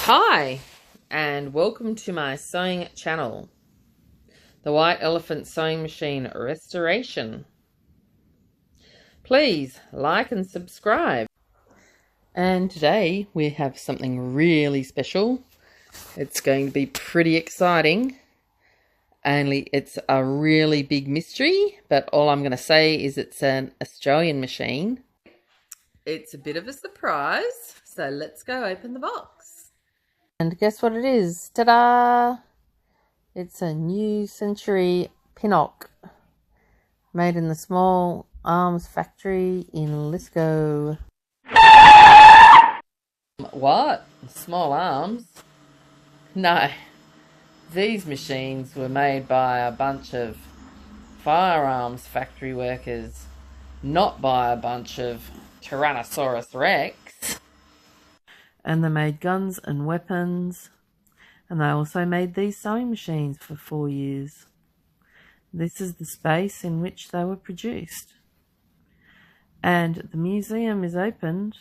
Hi, and welcome to my sewing channel, the White Elephant Sewing Machine Restoration. Please like and subscribe. And today we have something really special. It's going to be pretty exciting, only it's a really big mystery, but all I'm going to say is it's an Australian machine. It's a bit of a surprise, so let's go open the box. And guess what it is? Ta-da! It's a new century Pinnock made in the small arms factory in Lithgow. What? Small arms? No. These machines were made by a bunch of firearms factory workers, not by a bunch of Tyrannosaurus Rex. And they made guns and weapons, and they also made these sewing machines for 4 years. This is the space in which they were produced. And the museum is opened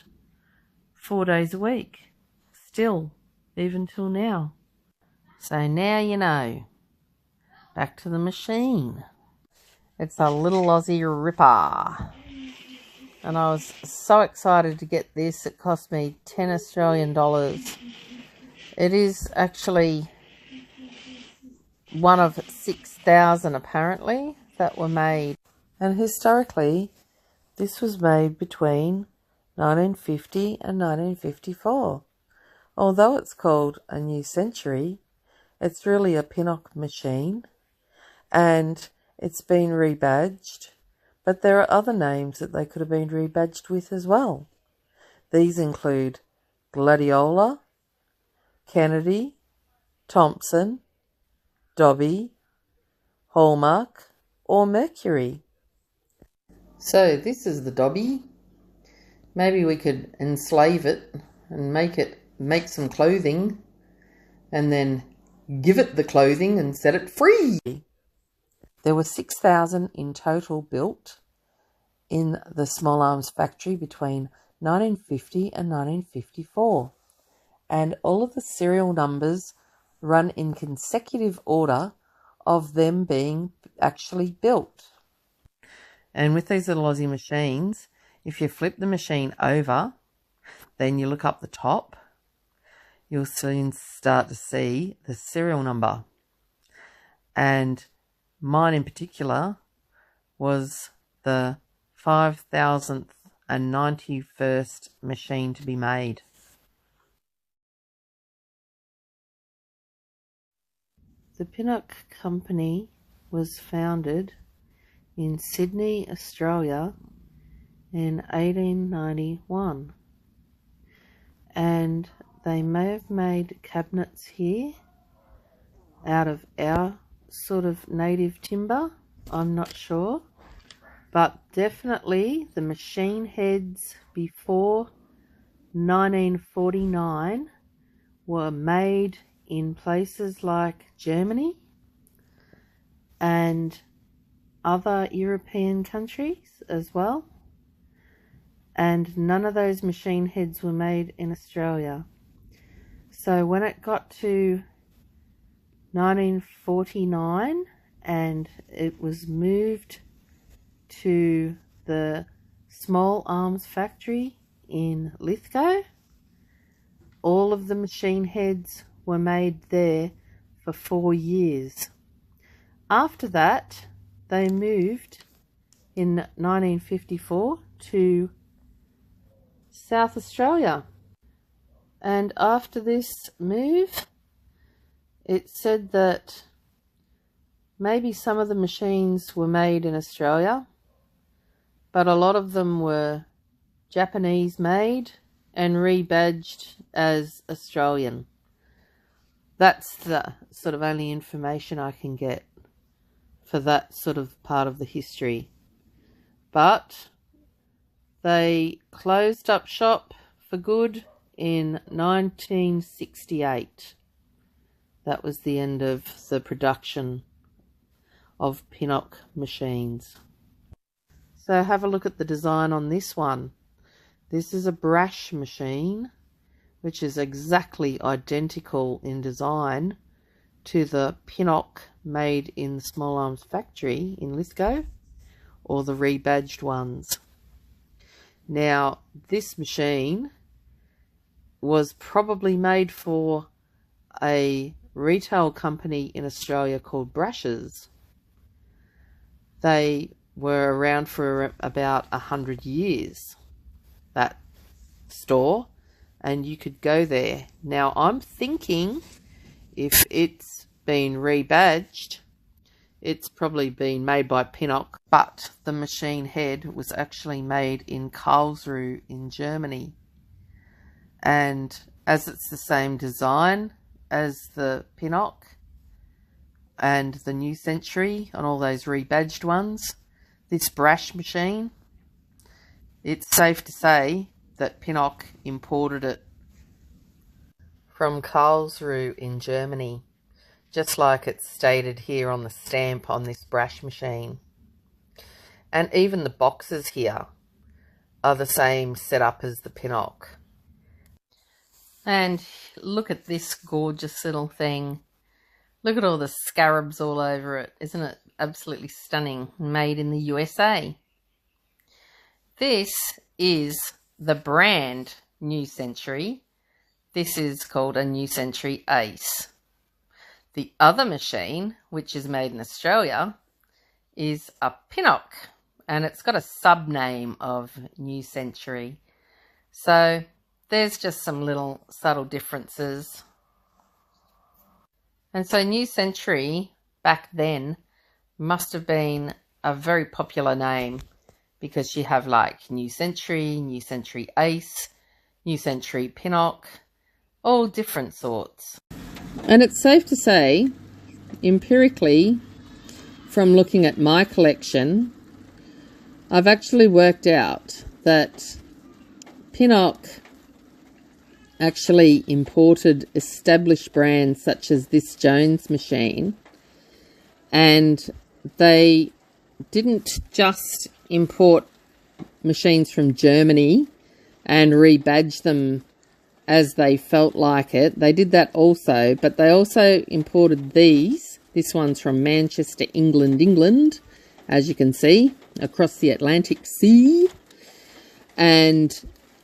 4 days a week, still, even till now. So now you know. Back to the machine. It's a little Aussie ripper. And I was so excited to get this. It cost me 10 Australian dollars. It is actually one of 6,000 apparently that were made. And historically, this was made between 1950 and 1954. Although it's called a new century, it's really a Pinnock machine, and it's been rebadged, but there are other names that they could have been rebadged with as well. These include Gladiola, Kennedy, Thompson, Dobby, Hallmark, or Mercury. So this is the Dobby. Maybe we could enslave it and make some clothing, and then give it the clothing and set it free. There were 6,000 in total built in the small arms factory between 1950 and 1954. And all of the serial numbers run in consecutive order of them being actually built. And with these little Aussie machines, if you flip the machine over, then you look up the top, you'll soon start to see the serial number. And mine in particular was the 5,091st machine to be made. The Pinnock Company was founded in Sydney, Australia in 1891. And they may have made cabinets here out of our sort of native timber, I'm not sure, but definitely the machine heads before 1949 were made in places like Germany and other European countries as well, and none of those machine heads were made in Australia. So when it got to 1949 and it was moved to the small arms factory in Lithgow, all of the machine heads were made there for 4 years. After that, they moved in 1954 to South Australia. And after this move, it said that maybe some of the machines were made in Australia, but a lot of them were Japanese made and rebadged as Australian. That's the sort of only information I can get for that sort of part of the history. But they closed up shop for good in 1968. That was the end of the production of Pinnock machines. So have a look at the design on this one. This is a brash machine which is exactly identical in design to the Pinnock made in the Small Arms factory in Lithgow, or the rebadged ones. Now, this machine was probably made for a retail company in Australia called Brash's. They were around for about 100 years, that store, and you could go there. Now, I'm thinking if it's been rebadged, it's probably been made by Pinnock, but the machine head was actually made in Karlsruhe in Germany. And as it's the same design as the Pinnock and the New Century on all those rebadged ones, this Brash machine, it's safe to say that Pinnock imported it from Karlsruhe in Germany, just like it's stated here on the stamp on this Brash machine. And even the boxes here are the same setup as the Pinnock. And look at this gorgeous little thing. Look at all the scarabs all over it. Isn't it absolutely stunning? Made in the USA. This is the brand New Century. This is called a New Century Ace. The other machine, which is made in Australia, is a Pinnock, and it's got a sub-name of New Century. So there's just some little subtle differences. And so New Century back then must have been a very popular name, because you have like New Century Ace, New Century Pinnock, all different sorts. And it's safe to say, empirically, from looking at my collection, I've actually worked out that Pinnock actually imported established brands such as this Jones machine, and they didn't just import machines from Germany and rebadge them as they felt like it. They did that also, but they also imported these. This one's from Manchester, England, as you can see, across the Atlantic Sea. And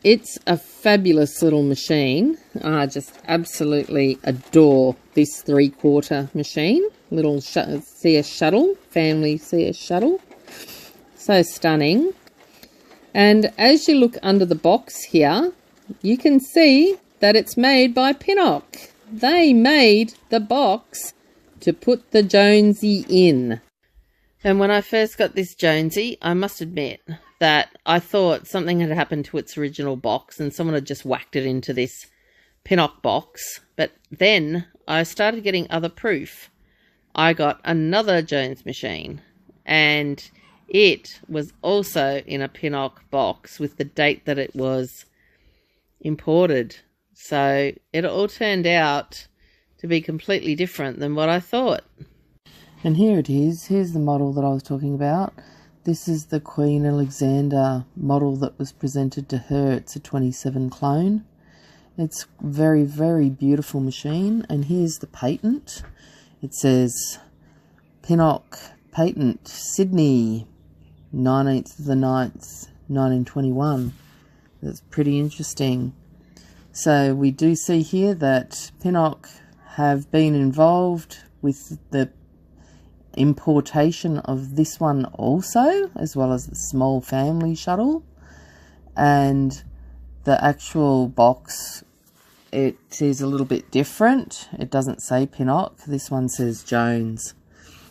it's a fabulous little machine. I just absolutely adore this 3/4 machine. Little CS shuttle, family CS shuttle. So stunning. And as you look under the box here, you can see that it's made by Pinnock. They made the box to put the Jonesy in. And when I first got this Jonesy, I must admit that I thought something had happened to its original box and someone had just whacked it into this Pinnock box. But then I started getting other proof. I got another Jones machine, and it was also in a Pinnock box with the date that it was imported. So it all turned out to be completely different than what I thought. And here it is. Here's the model that I was talking about. This is the Queen Alexandra model that was presented to her. It's a 27 clone. It's very, very beautiful machine. And here's the patent. It says Pinnock Patent, Sydney, 19th of the 9th, 1921. That's pretty interesting. So we do see here that Pinnock have been involved with the importation of this one also, as well as the small family shuttle. And the actual box, it is a little bit different. It doesn't say Pinnock. This one says Jones.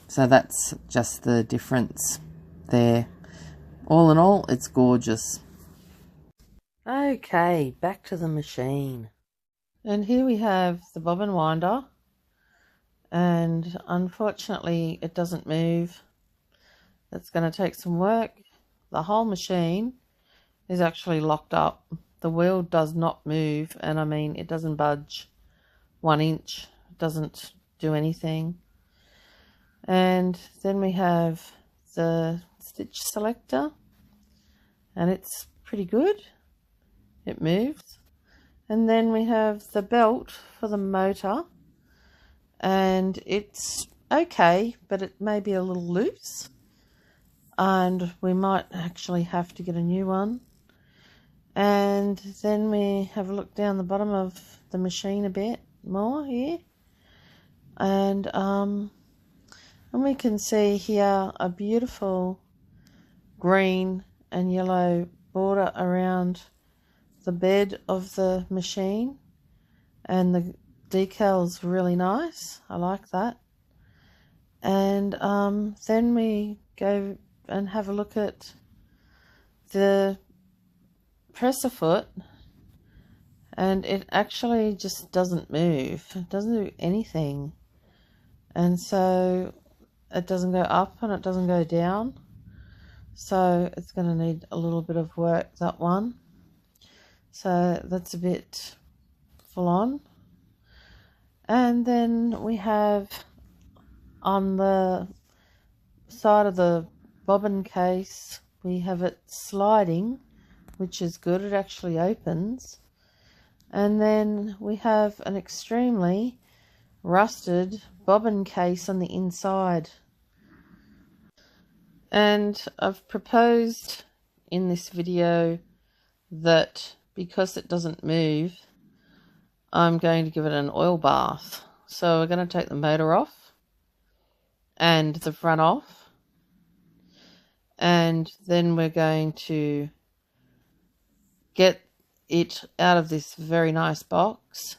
So that's just the difference there. All in all, it's gorgeous. Okay, back to the machine. And here we have the bobbin winder. And unfortunately, it doesn't move. That's going to take some work. The whole machine is actually locked up. The wheel does not move, and I mean, it doesn't budge 1 inch. It doesn't do anything. And then we have the stitch selector, and it's pretty good. It moves. And then we have the belt for the motor, and it's okay, but it may be a little loose, and we might actually have to get a new one. And then we have a look down the bottom of the machine a bit more here, and we can see here a beautiful green and yellow border around the bed of the machine, and the decal's really nice. I like that. And then we go and have a look at the presser foot, and it actually just doesn't move. It doesn't do anything, and so it doesn't go up and it doesn't go down, so it's going to need a little bit of work, that one. So that's a bit full on. And then we have on the side of the bobbin case, we have it sliding, which is good. It actually opens. And then we have an extremely rusted bobbin case on the inside. And I've proposed in this video that because it doesn't move, I'm going to give it an oil bath. So we're going to take the motor off and the front off, and then we're going to get it out of this very nice box.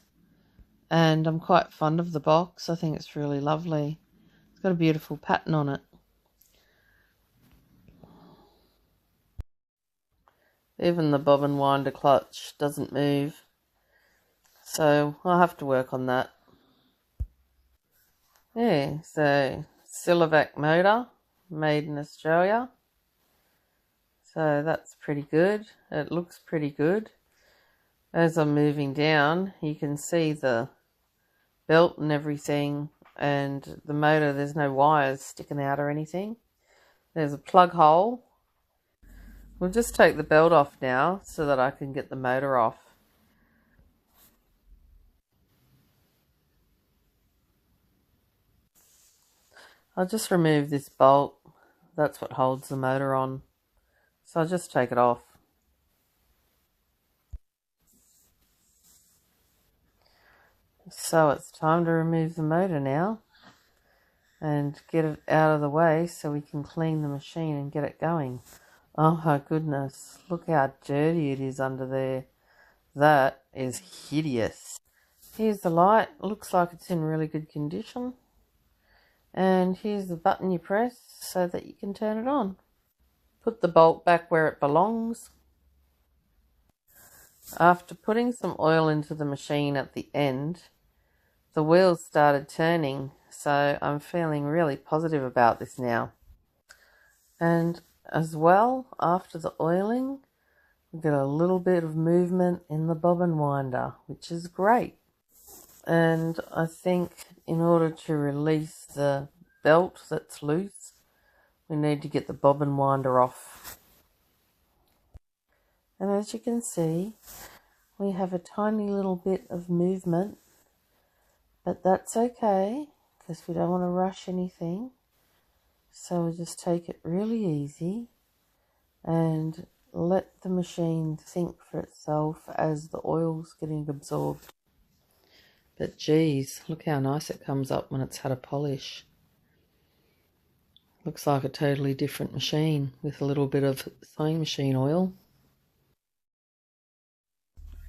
And I'm quite fond of the box. I think it's really lovely. It's got a beautiful pattern on it. Even the bobbin winder clutch doesn't move, so I'll have to work on that. Yeah, so Silovac motor, made in Australia. So that's pretty good. It looks pretty good. As I'm moving down, you can see the belt and everything, and the motor, there's no wires sticking out or anything. There's a plug hole. We'll just take the belt off now so that I can get the motor off. I'll just remove this bolt. That's what holds the motor on. So I'll just take it off. So it's time to remove the motor now and get it out of the way so we can clean the machine and get it going. Oh my goodness, look how dirty it is under there. That is hideous. Here's the light. It looks like it's in really good condition. And here's the button you press so that you can turn it on. Put the bolt back where it belongs. After putting some oil into the machine at the end, the wheels started turning, so I'm feeling really positive about this now. And as well, after the oiling, we get a little bit of movement in the bobbin winder, which is great. And I think in order to release the belt that's loose, we need to get the bobbin winder off. And as you can see, we have a tiny little bit of movement, but that's okay because we don't want to rush anything. So we just take it really easy and let the machine think for itself as the oil's getting absorbed. But geez, look how nice it comes up when it's had a polish. Looks like a totally different machine with a little bit of sewing machine oil.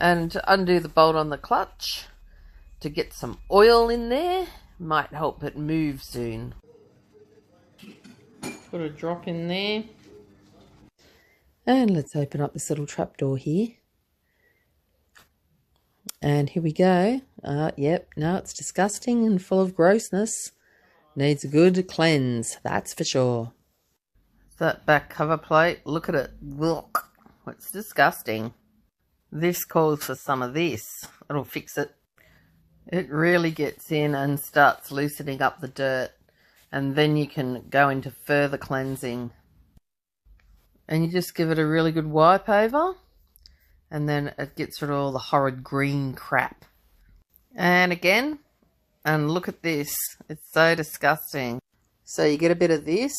And to undo the bolt on the clutch to get some oil in there might help it move soon. Put a drop in there. And let's open up this little trapdoor here. And here we go. Yep, no, it's disgusting and full of grossness. Needs a good cleanse, that's for sure. That back cover plate, look at it. Look, it's disgusting. This calls for some of this. It'll fix it. It really gets in and starts loosening up the dirt. And then you can go into further cleansing. And you just give it a really good wipe over. and then it gets rid of all the horrid green crap. And again, and look at this, it's so disgusting. So you get a bit of this,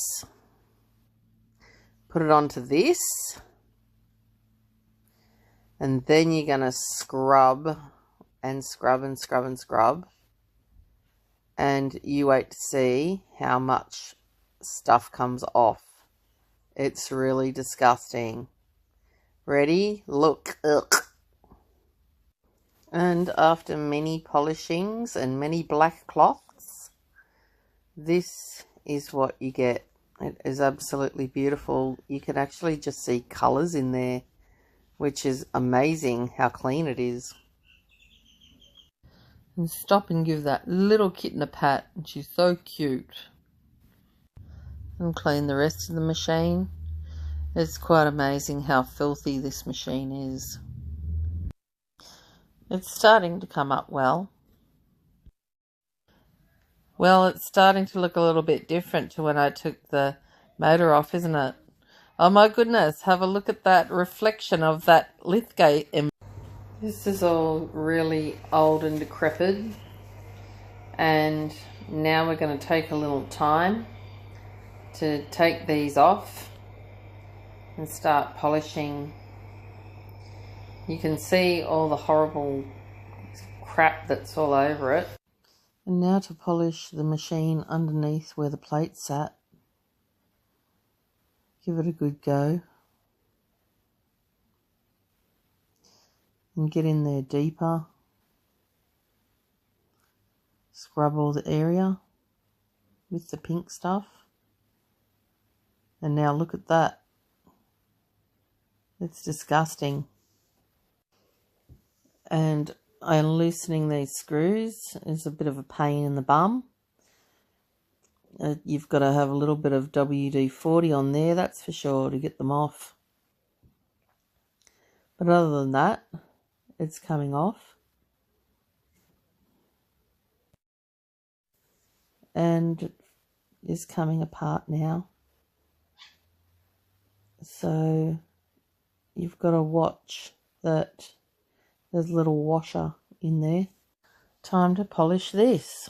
put it onto this, and then you're going to scrub and scrub and scrub and scrub, and you wait to see how much stuff comes off. It's really disgusting. Ready? Look. Ugh. And after many polishings and many black cloths, this is what you get. It is absolutely beautiful. You can actually just see colours in there, which is amazing how clean it is. And stop and give that little kitten a pat. She's so cute. And clean the rest of the machine. It's quite amazing how filthy this machine is. It's starting to come up well. Well, it's starting to look a little bit different to when I took the motor off, isn't it? Oh my goodness, have a look at that reflection of that Lithgow. This is all really old and decrepit, and now we're going to take a little time to take these off and start polishing. You can see all the horrible crap that's all over it. And now to polish the machine underneath where the plate sat. Give it a good go. And get in there deeper. Scrub all the area with the pink stuff. And now look at that. It's disgusting. And loosening these screws is a bit of a pain in the bum. You've got to have a little bit of WD-40 on there, that's for sure, to get them off. But other than that, it's coming off. And is coming apart now. So you've got to watch that there's a little washer in there. Time to polish this.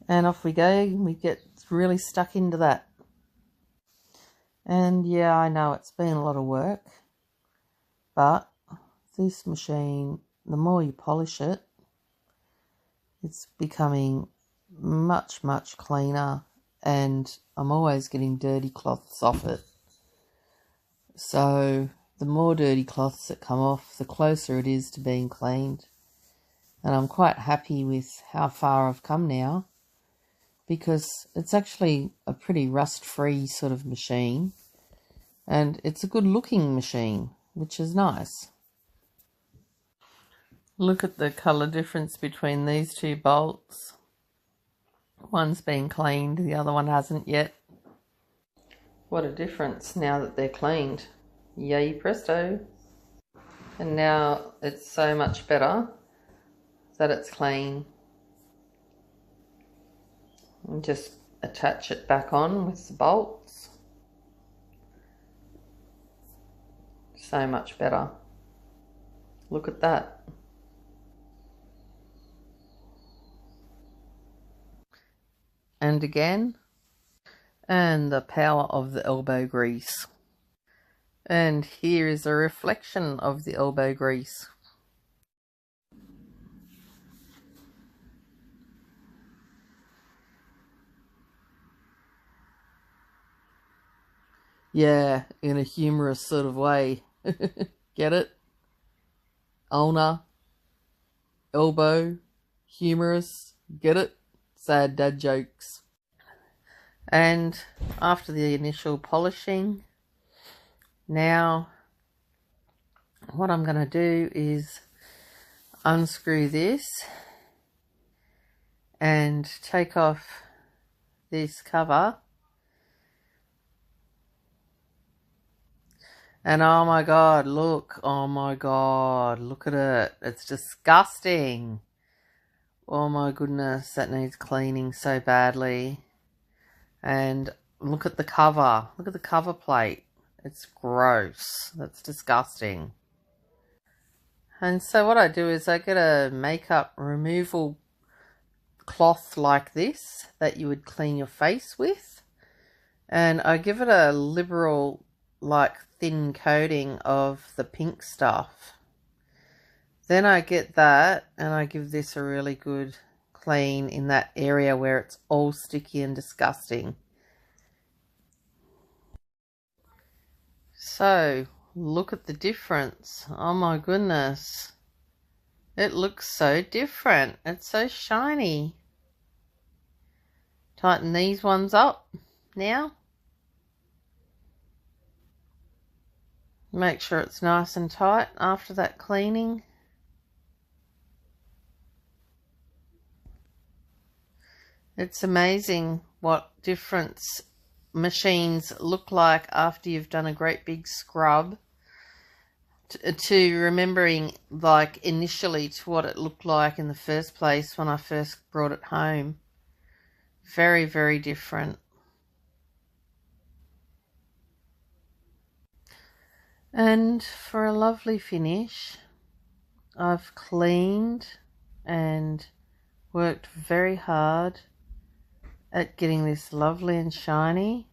And off we go. We get really stuck into that. And yeah, I know it's been a lot of work. But this machine, the more you polish it, it's becoming much, much cleaner. And I'm always getting dirty cloths off it. So the more dirty cloths that come off, the closer it is to being cleaned. And I'm quite happy with how far I've come now, because it's actually a pretty rust-free sort of machine. And it's a good-looking machine, which is nice. Look at the colour difference between these two bolts. One's been cleaned, the other one hasn't yet. What a difference now that they're cleaned. Yay presto. And now it's so much better that it's clean. And just attach it back on with the bolts. So much better. Look at that. And again. And the power of the elbow grease. And here is a reflection of the elbow grease. Yeah, in a humorous sort of way. Get it? Ulnar, elbow, humorous, get it? Sad dad jokes. And after the initial polishing, now what I'm going to do is unscrew this and take off this cover. And oh my god, look, oh my god, look at it. It's disgusting. Oh my goodness, that needs cleaning so badly. And look at the cover. Look at the cover plate. It's gross. That's disgusting. And so what I do is I get a makeup removal cloth like this that you would clean your face with, and I give it a liberal, like, thin coating of the pink stuff. Then I get that and I give this a really good clean in that area where it's all sticky and disgusting. So look at the difference. Oh my goodness. It looks so different. It's so shiny. Tighten these ones up now. Make sure it's nice and tight after that cleaning. It's amazing what difference machines look like after you've done a great big scrub to remembering, like, initially to what it looked like in the first place when I first brought it home. Very, very different. And for a lovely finish, I've cleaned and worked very hard at getting this lovely and shiny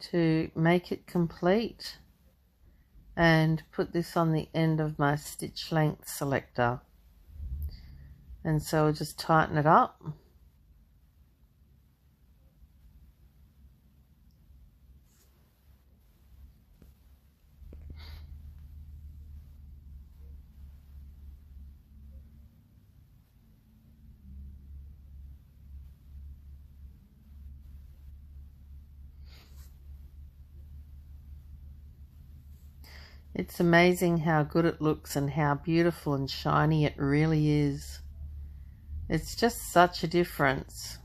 to make it complete, and put this on the end of my stitch length selector. And so I'll just tighten it up. It's amazing how good it looks and how beautiful and shiny it really is. It's just such a difference.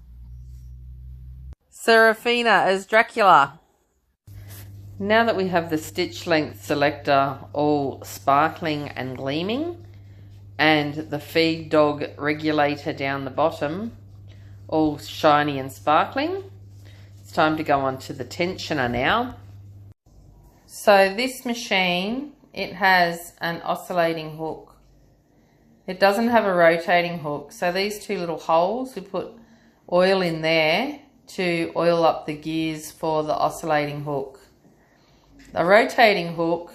Serafina as Dracula. Now that we have the stitch length selector all sparkling and gleaming, and the feed dog regulator down the bottom all shiny and sparkling, it's time to go on to the tensioner now. So this machine, it has an oscillating hook. It doesn't have a rotating hook. So these two little holes, we put oil in there to oil up the gears for the oscillating hook. The rotating hook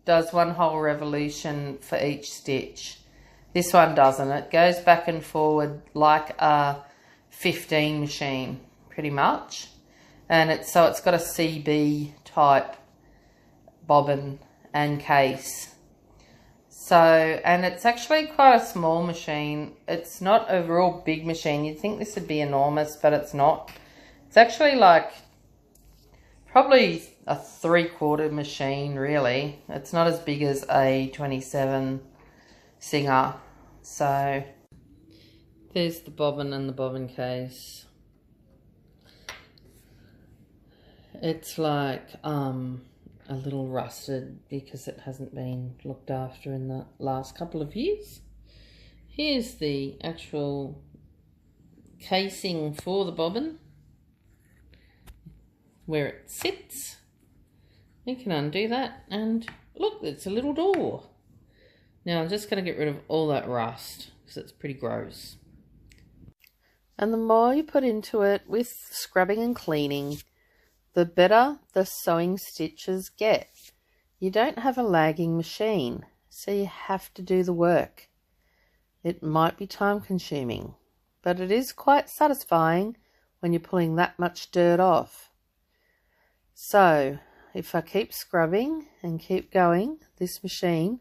does one whole revolution for each stitch. This one doesn't. It goes back and forward like a 15 machine, pretty much. And so it's got a CB type bobbin and case. So, and it's actually quite a small machine. It's not a real big machine. You'd think this would be enormous, but it's not. It's actually like probably a 3/4 machine, really. It's not as big as a 27 Singer. So there's the bobbin and the bobbin case. It's like a little rusted because it hasn't been looked after in the last couple of years. Here's the actual casing for the bobbin, where it sits. You can undo that and look, it's a little door. Now I'm just going to get rid of all that rust because it's pretty gross. And the more you put into it with scrubbing and cleaning, the better the sewing stitches get. You don't have a lagging machine, so you have to do the work. It might be time consuming, but it is quite satisfying when you're pulling that much dirt off. So if I keep scrubbing and keep going, this machine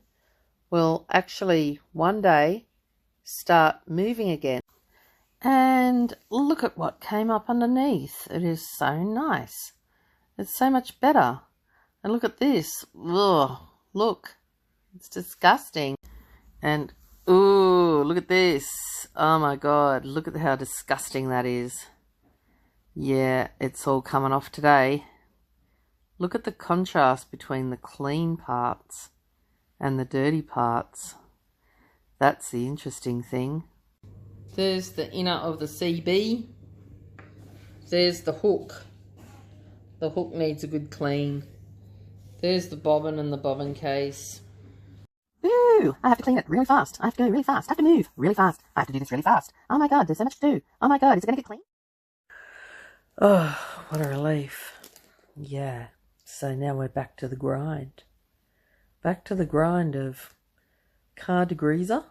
will actually one day start moving again. And look at what came up underneath. It is so nice. It's so much better. And look at this. Ugh, look. It's disgusting. And, ooh, look at this. Oh my God. Look at how disgusting that is. Yeah, it's all coming off today. Look at the contrast between the clean parts and the dirty parts. That's the interesting thing. There's the inner of the CB. There's the hook. The hook needs a good clean. There's the bobbin and the bobbin case. do. I have to clean it really fast. I have to go really fast. I have to move really fast. I have to do this really fast. Oh my God, there's so much to do. Oh my God, is it going to get clean? Oh, what a relief. Yeah. So now we're back to the grind. Back to the grind of car degreaser,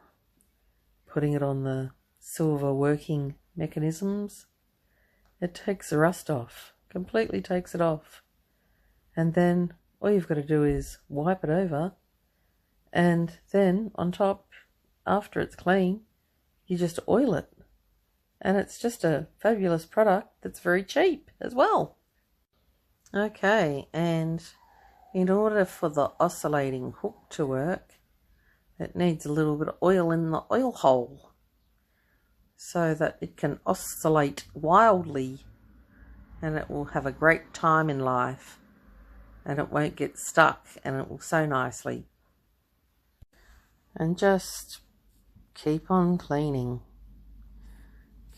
putting it on the silver working mechanisms. It takes the rust off, completely takes it off. And then all you've got to do is wipe it over, and then on top, after it's clean, you just oil it. And it's just a fabulous product that's very cheap as well. Okay, and in order for the oscillating hook to work, it needs a little bit of oil in the oil hole so that it can oscillate wildly, and it will have a great time in life, and it won't get stuck, and it will sew nicely. And just keep on cleaning.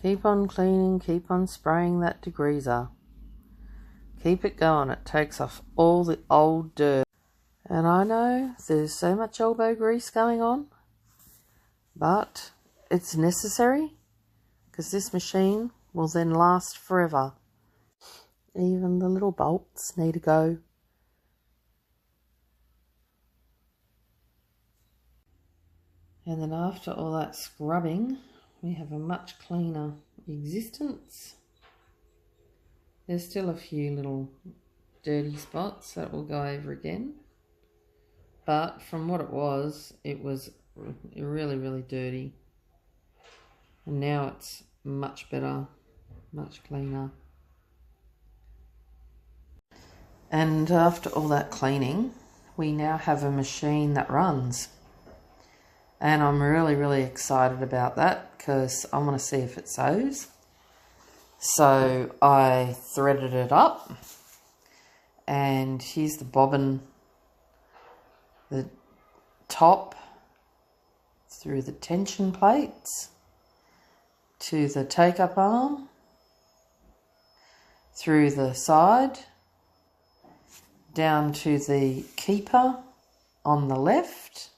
Keep on cleaning, keep on spraying that degreaser. Keep it going, it takes off all the old dirt. And I know there's so much elbow grease going on, but it's necessary because this machine will then last forever. Even the little bolts need to go. And then after all that scrubbing, we have a much cleaner existence. There's still a few little dirty spots that will go over again. But from what it was really, really dirty. And now it's much better, much cleaner. And after all that cleaning, we now have a machine that runs. And I'm really, really excited about that because I want to see if it sews. So I threaded it up, and here's the bobbin, the top through the tension plates to the take-up arm, through the side, down to the keeper on the left,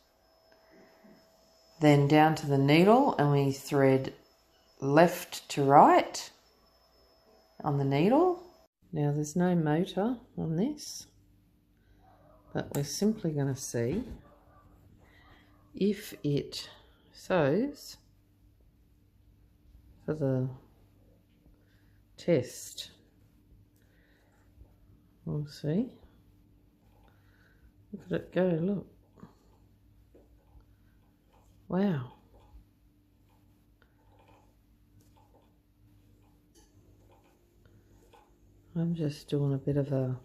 then down to the needle, and we thread left to right on the needle. Now there's no motor on this, but we're simply going to see if it sews for the test. We'll see. Look at it go, look. Wow. I'm just doing a bit of a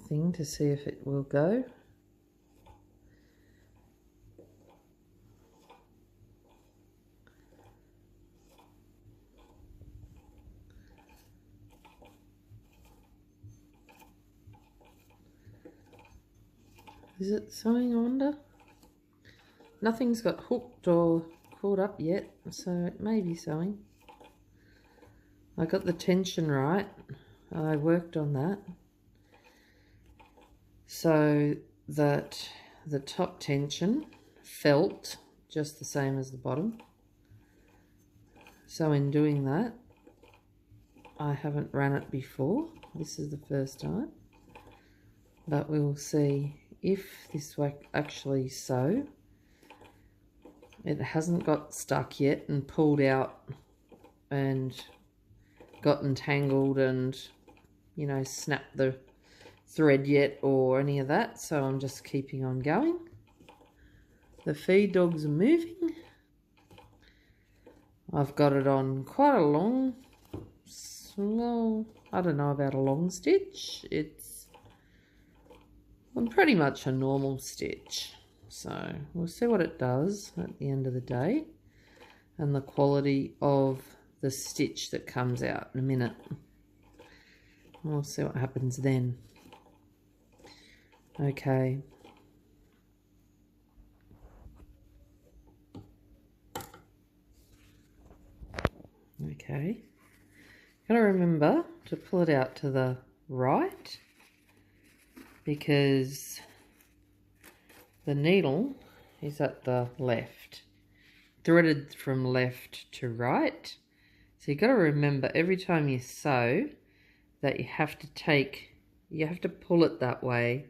thing to see if it will go. Is it sewing, I wonder? Nothing's got hooked or caught up yet, so it may be sewing. I got the tension right. I worked on that so that the top tension felt just the same as the bottom. So in doing that, I haven't run it before. This is the first time, but we will see if this will actually sew. It hasn't got stuck yet and pulled out and got entangled and, you know, snapped the thread yet or any of that, so I'm just keeping on going. The feed dogs are moving. I've got it on quite a long, well, I don't know about a long stitch. It's pretty much a normal stitch. So we'll see what it does at the end of the day and the quality of the stitch that comes out in a minute. We'll see what happens then. Okay. Okay. Gotta remember to pull it out to the right because the needle is at the left, threaded from left to right. So you've got to remember every time you sew that you have to pull it that way.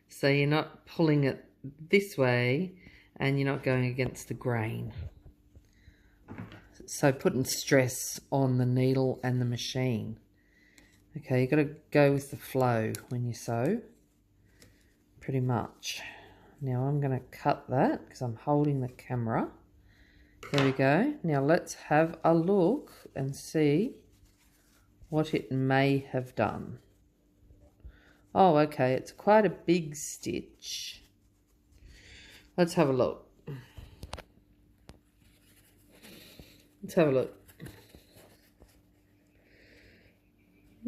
So you're not pulling it this way and you're not going against the grain. So putting stress on the needle and the machine. Okay, you've got to go with the flow when you sew, pretty much. Now I'm going to cut that because I'm holding the camera. There we go. Now let's have a look and see what it may have done. Oh, okay, it's quite a big stitch. Let's have a look. Let's have a look.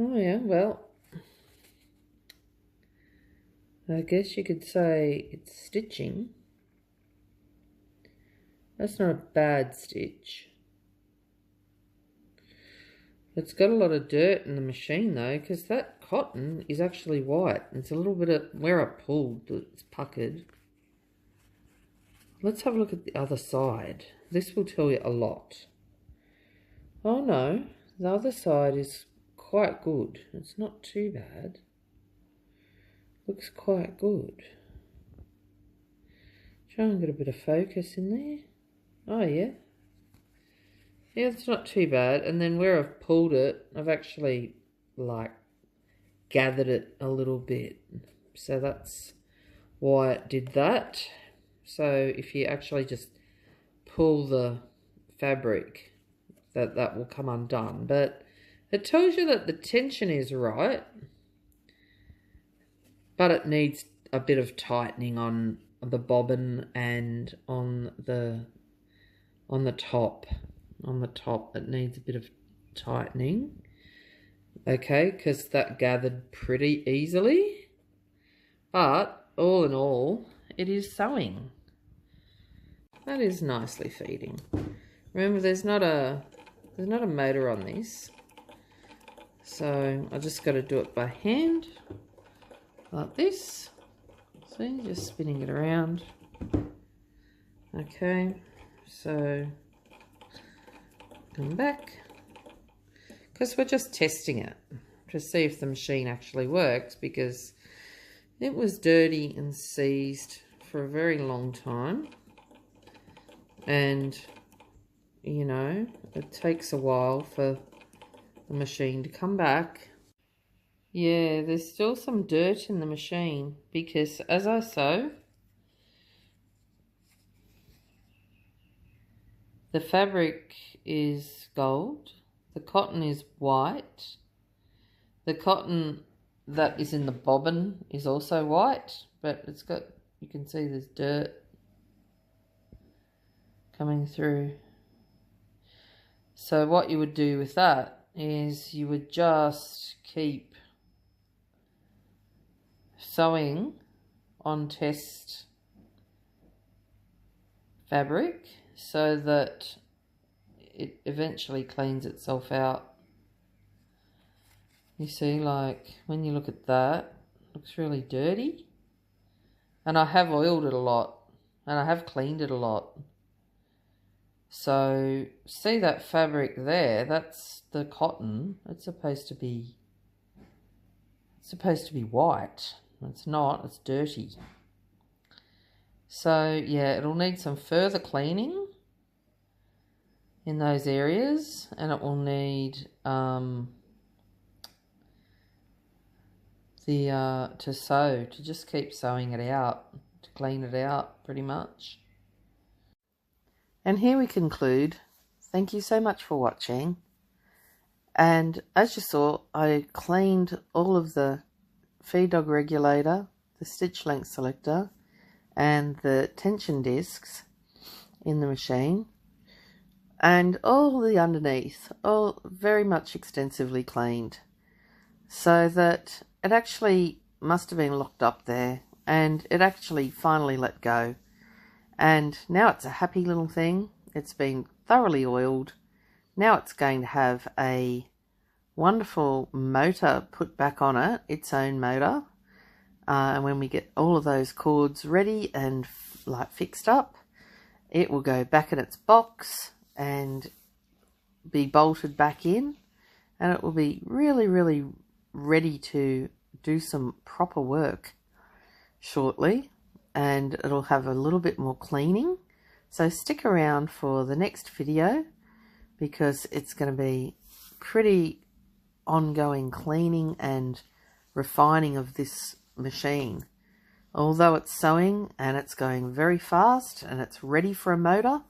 Oh yeah, well, I guess you could say it's stitching. That's not a bad stitch. It's got a lot of dirt in the machine though, because that cotton is actually white. It's a little bit of where I pulled, it's puckered. Let's have a look at the other side. This will tell you a lot. Oh no, the other side is quite good. It's not too bad. Looks quite good. Try and get a bit of focus in there. Oh yeah. Yeah, it's not too bad. And then where I've pulled it, I've actually like gathered it a little bit. So that's why it did that. So if you actually just pull the fabric, that will come undone. But it tells you that the tension is right, but it needs a bit of tightening on the bobbin and on the top. On the top, it needs a bit of tightening. Okay, because that gathered pretty easily. But all in all, it is sewing. That is nicely feeding. Remember, there's not a motor on this, so I just got to do it by hand, like this. See, just spinning it around. Okay, so come back, because we're just testing it to see if the machine actually works, because it was dirty and seized for a very long time, and you know, it takes a while for the machine to come back. Yeah, there's still some dirt in the machine, because as I sew, the fabric is gold, the cotton is white, the cotton that is in the bobbin is also white, but it's got, you can see there's dirt coming through. So what you would do with that is you would just keep sewing on test fabric so that it eventually cleans itself out. You see, like when you look at that, it looks really dirty. And I have oiled it a lot and I have cleaned it a lot. So see that fabric there, that's the cotton. It's supposed to be white. It's not, it's dirty. So yeah, it'll need some further cleaning in those areas, and it will need to sew, to just keep sewing it out, to clean it out pretty much. And here we conclude. Thank you so much for watching. And as you saw, I cleaned all of the feed dog regulator, the stitch length selector, and the tension discs in the machine, and all the underneath, all very much extensively cleaned, so that it actually must have been locked up there, and it actually finally let go. And now it's a happy little thing. It's been thoroughly oiled. Now it's going to have a wonderful motor put back on it, its own motor. And when we get all of those cords ready and like fixed up, it will go back in its box and be bolted back in, and it will be really ready to do some proper work shortly, and it'll have a little bit more cleaning. So stick around for the next video, because it's going to be pretty ongoing cleaning and refining of this machine. Although it's sewing and it's going very fast and it's ready for a motor,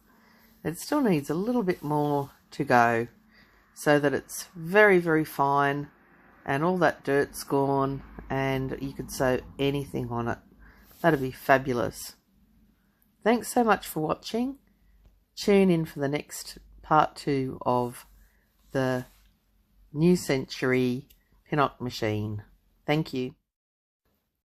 it still needs a little bit more to go so that it's very fine and all that dirt's gone and you could sew anything on it. That'd be fabulous. Thanks so much for watching. Tune in for the next part 2 of the New Century Pinnock machine. Thank you.